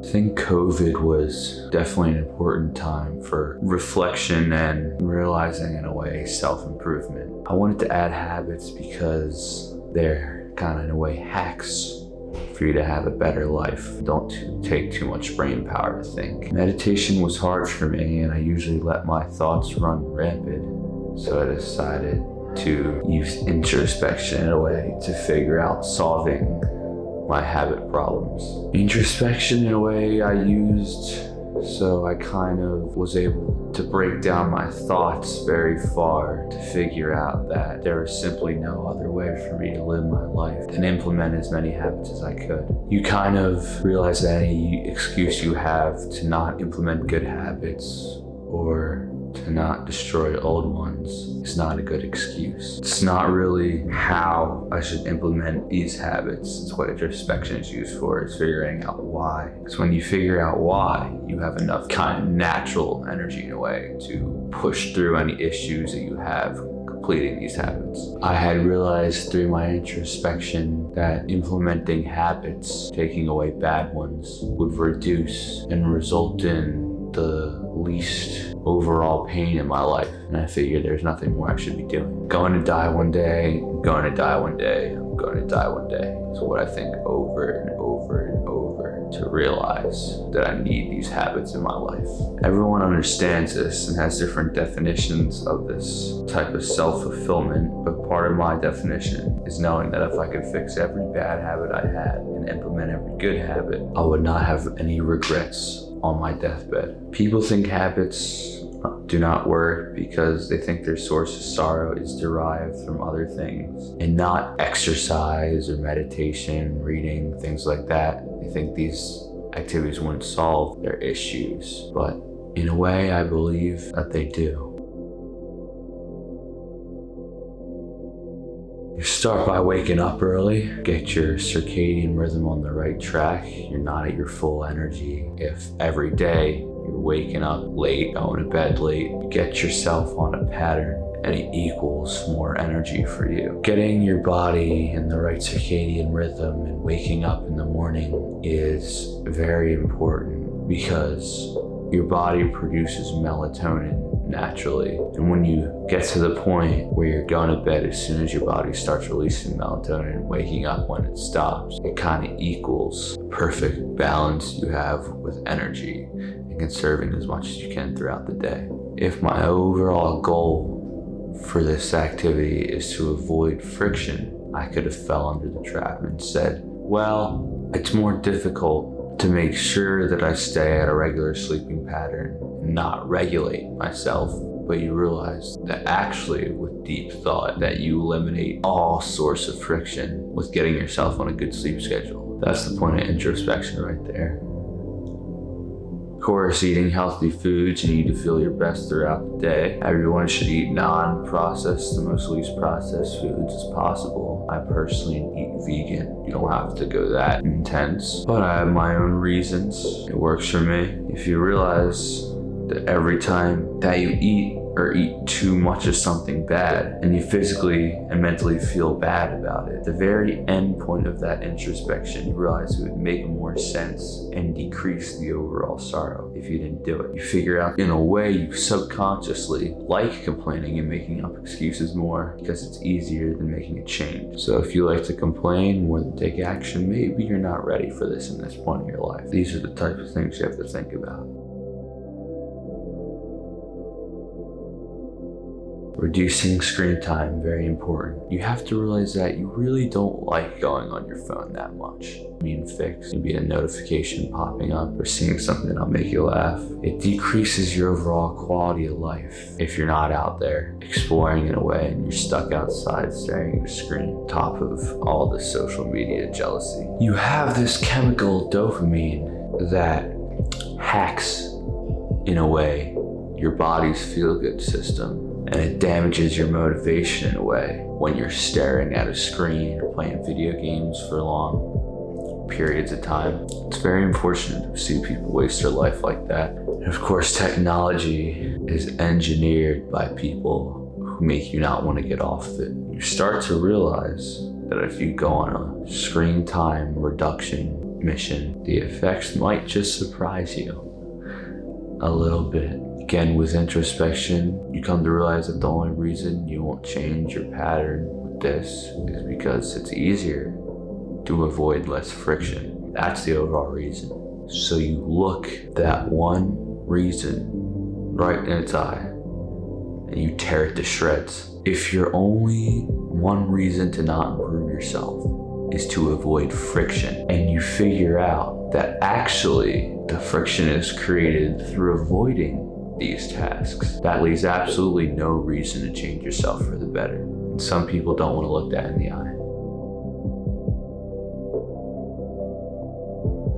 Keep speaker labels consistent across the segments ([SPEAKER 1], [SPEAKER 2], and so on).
[SPEAKER 1] I think COVID was definitely an important time for reflection and realizing, in a way, self-improvement. I wanted to add habits because they're kind of, in a way, hacks for you to have a better life. Don't take too much brain power to think. Meditation was hard for me, and I usually let my thoughts run rampant. So I decided to use introspection in a way to figure out solving my habit problems. Introspection in a way I used so I kind of was able to break down my thoughts very far to figure out that there was simply no other way for me to live my life and implement as many habits as I could. You kind of realize that any excuse you have to not implement good habits or to not destroy old ones is not a good excuse. It's not really how I should implement these habits. It's what introspection is used for, is figuring out why. Because when you figure out why, you have enough kind of natural energy in a way to push through any issues that you have completing these habits. I had realized through my introspection that implementing habits, taking away bad ones, would reduce and result in the least overall pain in my life. And I figured there's nothing more I should be doing. Going to die one day, I'm going to die one day, I'm going to die one day. So what I think over and over and over to realize that I need these habits in my life. Everyone understands this and has different definitions of this type of self-fulfillment, but part of my definition is knowing that if I could fix every bad habit I had and implement every good habit, I would not have any regrets on my deathbed. People think habits do not work because they think their source of sorrow is derived from other things and not exercise or meditation, reading, things like that. They think these activities wouldn't solve their issues, but in a way, I believe that they do. You start by waking up early, get your circadian rhythm on the right track. You're not at your full energy. If every day you're waking up late, going to bed late, you get yourself on a pattern and it equals more energy for you. Getting your body in the right circadian rhythm and waking up in the morning is very important because your body produces melatonin naturally. And when you get to the point where you're going to bed as soon as your body starts releasing melatonin and waking up when it stops, it kind of equals the perfect balance you have with energy and conserving as much as you can throughout the day. If my overall goal for this activity is to avoid friction, I could have fell under the trap and said, well, it's more difficult to make sure that I stay at a regular sleeping pattern and not regulate myself. But you realize that actually with deep thought that you eliminate all source of friction with getting yourself on a good sleep schedule. That's the point of introspection right there. Of course, eating healthy foods, you need to feel your best throughout the day. Everyone should eat non-processed, the most least processed foods as possible. I personally eat vegan. You don't have to go that intense, but I have my own reasons. It works for me. If you realize that every time that you eat or eat too much of something bad and you physically and mentally feel bad about it, the very end point of that introspection, you realize it would make more sense and decrease the overall sorrow if you didn't do it. You figure out, in a way, you subconsciously like complaining and making up excuses more because it's easier than making a change. So if you like to complain more than take action, maybe you're not ready for this in this point in your life. These are the types of things you have to think about. Reducing screen time, very important. You have to realize that you really don't like going on your phone that much. Fix, maybe a notification popping up or seeing something that'll make you laugh. It decreases your overall quality of life if you're not out there exploring in a way and you're stuck outside staring at a screen, top of all the social media jealousy. You have this chemical dopamine that hacks, in a way, your body's feel-good system. And it damages your motivation in a way when you're staring at a screen or playing video games for long periods of time. It's very unfortunate to see people waste their life like that. And of course, technology is engineered by people who make you not want to get off of it. You start to realize that if you go on a screen time reduction mission, the effects might just surprise you a little bit. Again, with introspection, you come to realize that the only reason you won't change your pattern with this is because it's easier to avoid less friction. That's the overall reason. So you look that one reason right in its eye and you tear it to shreds. If your only one reason to not improve yourself is to avoid friction, and you figure out that actually the friction is created through avoiding these tasks, that leaves absolutely no reason to change yourself for the better. And some people don't want to look that in the eye.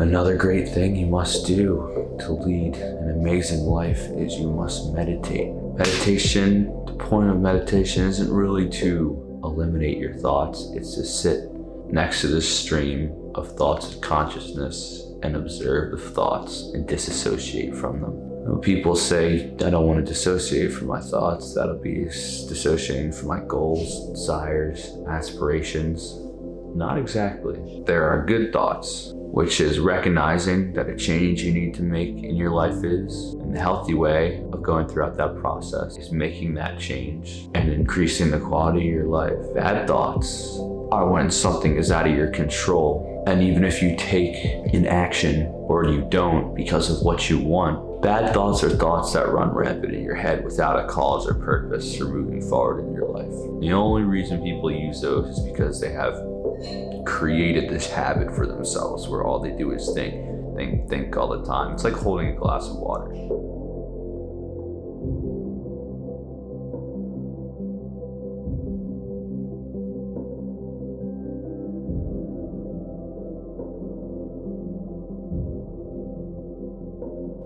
[SPEAKER 1] Another great thing you must do to lead an amazing life is you must meditate. Meditation, the point of meditation isn't really to eliminate your thoughts, it's to sit next to this stream of thoughts of consciousness and observe the thoughts and disassociate from them. When people say, I don't want to dissociate from my thoughts, that'll be dissociating from my goals, desires, aspirations. Not exactly. There are good thoughts, which is recognizing that a change you need to make in your life is, and the healthy way of going throughout that process is making that change and increasing the quality of your life. Bad thoughts are when something is out of your control, and even if you take an action or you don't because of what you want, bad thoughts are thoughts that run rampant in your head without a cause or purpose for moving forward in your life. The only reason people use those is because they have created this habit for themselves where all they do is think all the time. It's like holding a glass of water.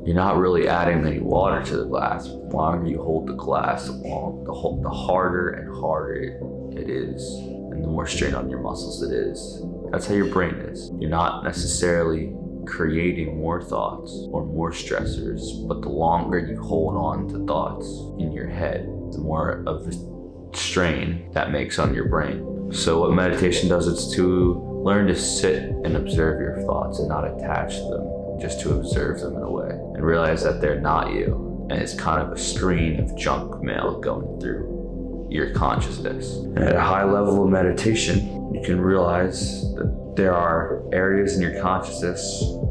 [SPEAKER 1] You're not really adding any water to the glass. The longer you hold the glass, the harder and harder it is, and the more strain on your muscles it is. That's how your brain is. You're not necessarily creating more thoughts or more stressors, but the longer you hold on to thoughts in your head, the more of the strain that makes on your brain. So what meditation does is to learn to sit and observe your thoughts and not attach to them, just to observe them in a way and realize that they're not you, and it's kind of a stream of junk mail going through your consciousness. And at a high level of meditation, you can realize that there are areas in your consciousness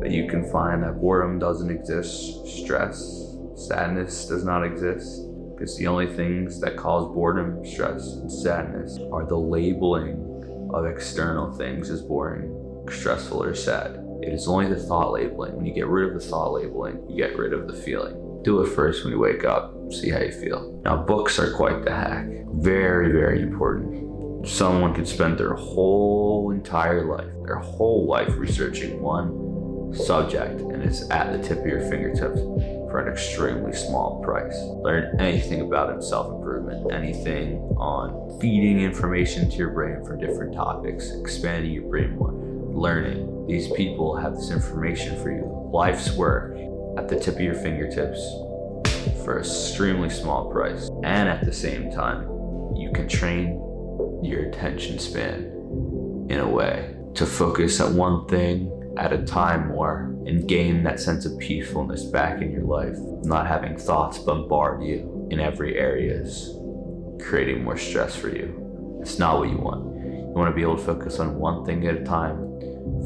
[SPEAKER 1] that you can find that boredom doesn't exist, stress, sadness does not exist, because the only things that cause boredom, stress, and sadness are the labeling of external things as boring, stressful, or sad. It is only the thought labeling. When you get rid of the thought labeling, you get rid of the feeling. Do it first when you wake up, see how you feel. Now, books are quite the hack. Very, very important. Someone could spend their whole entire life researching one subject, and it's at the tip of your fingertips for an extremely small price. Learn anything about it, self-improvement, anything on feeding information to your brain from different topics, expanding your brain more, learning. These people have this information for you. Life's work at the tip of your fingertips for an extremely small price. And at the same time, you can train your attention span in a way to focus on one thing at a time more and gain that sense of peacefulness back in your life, not having thoughts bombard you in every area, creating more stress for you. It's not what you want. You want to be able to focus on one thing at a time,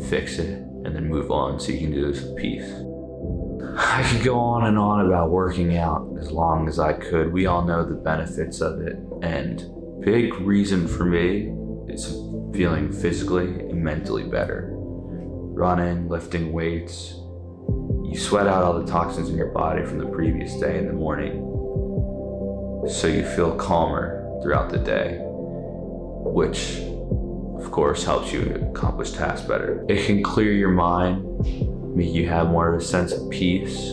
[SPEAKER 1] fix it, and then move on so you can do this with peace. I could go on and on about working out as long as I could. We all know the benefits of it, and big reason for me is feeling physically and mentally better. Running, lifting weights, you sweat out all the toxins in your body from the previous day in the morning, so you feel calmer throughout the day, which of course helps you accomplish tasks better. It can clear your mind, make you have more of a sense of peace,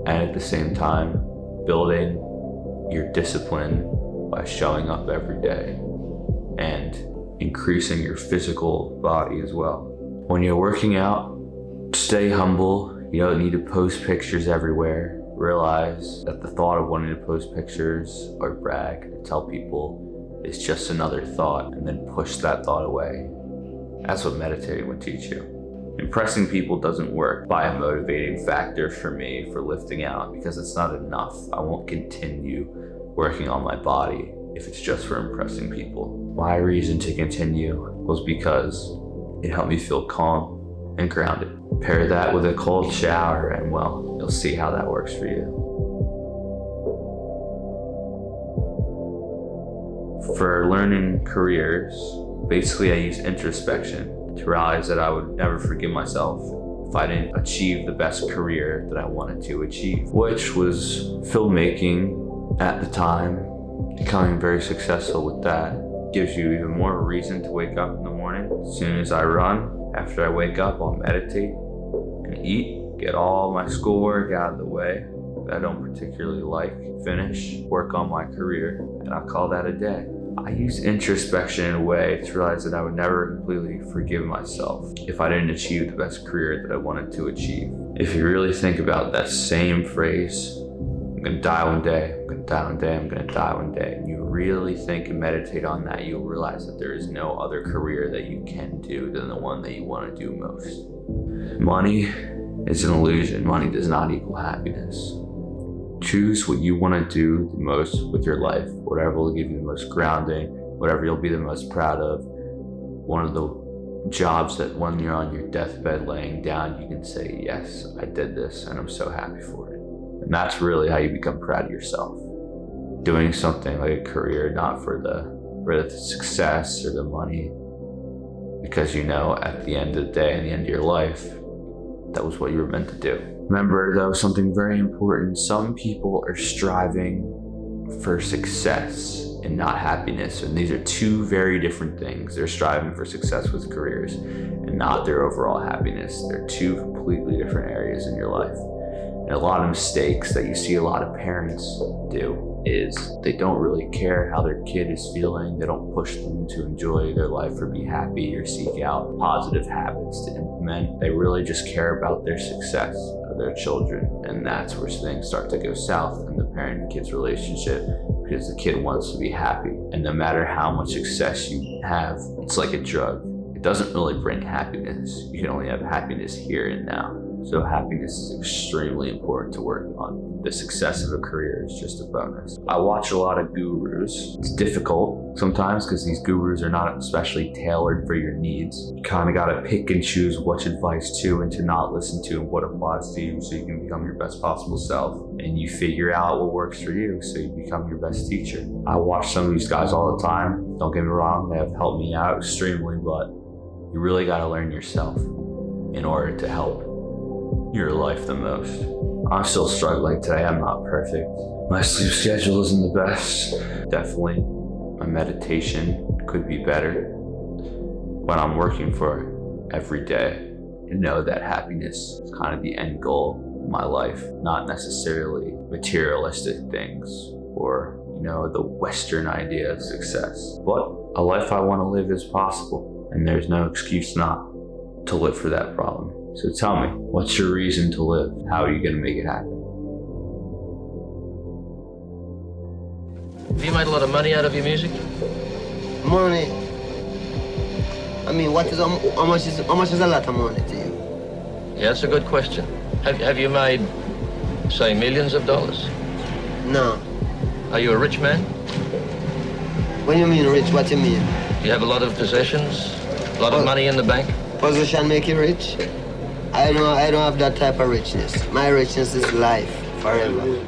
[SPEAKER 1] and at the same time building your discipline by showing up every day and increasing your physical body as well. When you're working out, stay humble. You don't need to post pictures everywhere. Realize that the thought of wanting to post pictures or brag or tell people is just another thought, and then push that thought away. That's what meditating would teach you. Impressing people doesn't work by a motivating factor for me for lifting out because it's not enough. I won't continue working on my body if it's just for impressing people. My reason to continue was because it helped me feel calm and grounded. Pair that with a cold shower and well, you'll see how that works for you. For learning careers, basically I use introspection to realize that I would never forgive myself if I didn't achieve the best career that I wanted to achieve, which was filmmaking at the time. Becoming very successful with that gives you even more reason to wake up in the morning. As soon as I run, after I wake up, I'll meditate and eat, get all my schoolwork out of the way that I don't particularly like, finish, work on my career, and I'll call that a day. I use introspection in a way to realize that I would never completely forgive myself if I didn't achieve the best career that I wanted to achieve. If you really think about that same phrase, I'm gonna die one day, I'm gonna die one day, I'm gonna die one day, and you really think and meditate on that, you'll realize that there is no other career that you can do than the one that you want to do most. Money is an illusion. Money does not equal happiness. Choose what you want to do the most with your life, whatever will give you the most grounding, whatever you'll be the most proud of. One of the jobs that when you're on your deathbed laying down, you can say, yes, I did this and I'm so happy for it. And that's really how you become proud of yourself. Doing something like a career, not for the success or the money, because you know at the end of the day, at the end of your life, that was what you were meant to do. Remember though, something very important, some people are striving for success and not happiness, and these are two very different things. They're striving for success with careers and not their overall happiness. They're two completely different areas in your life. And a lot of mistakes that you see a lot of parents do is they don't really care how their kid is feeling. They don't push them to enjoy their life or be happy or seek out positive habits to implement. They really just care about their success of their children. And that's where things start to go south in the parent and kid's relationship, because the kid wants to be happy. And no matter how much success you have, it's like a drug. It doesn't really bring happiness. You can only have happiness here and now. So happiness is extremely important to work on. The success of a career is just a bonus. I watch a lot of gurus. It's difficult sometimes because these gurus are not especially tailored for your needs. You kind of got to pick and choose which advice to and to not listen to and what applies to you so you can become your best possible self. And you figure out what works for you so you become your best teacher. I watch some of these guys all the time. Don't get me wrong, they have helped me out extremely, but you really got to learn yourself in order to help your life the most. I'm still struggling today. I'm not perfect. My sleep schedule isn't the best. Definitely my meditation could be better, but I'm working for it every day and know that happiness is kind of the end goal of my life, not necessarily materialistic things or the Western idea of success. But a life I want to live is possible, and there's no excuse not to live for that problem. So tell me, what's your reason to live? How are you going to make it happen?
[SPEAKER 2] Have you made a lot of money out of your music?
[SPEAKER 3] Money? I mean, how much is a lot of money to you?
[SPEAKER 2] Yeah, that's a good question. Have you made, say, millions of dollars?
[SPEAKER 3] No.
[SPEAKER 2] Are you a rich man?
[SPEAKER 3] When you mean rich, what you mean?
[SPEAKER 2] You have a lot of possessions? A lot of money in the bank?
[SPEAKER 3] Position make you rich? I don't have that type of richness. My richness is life, forever.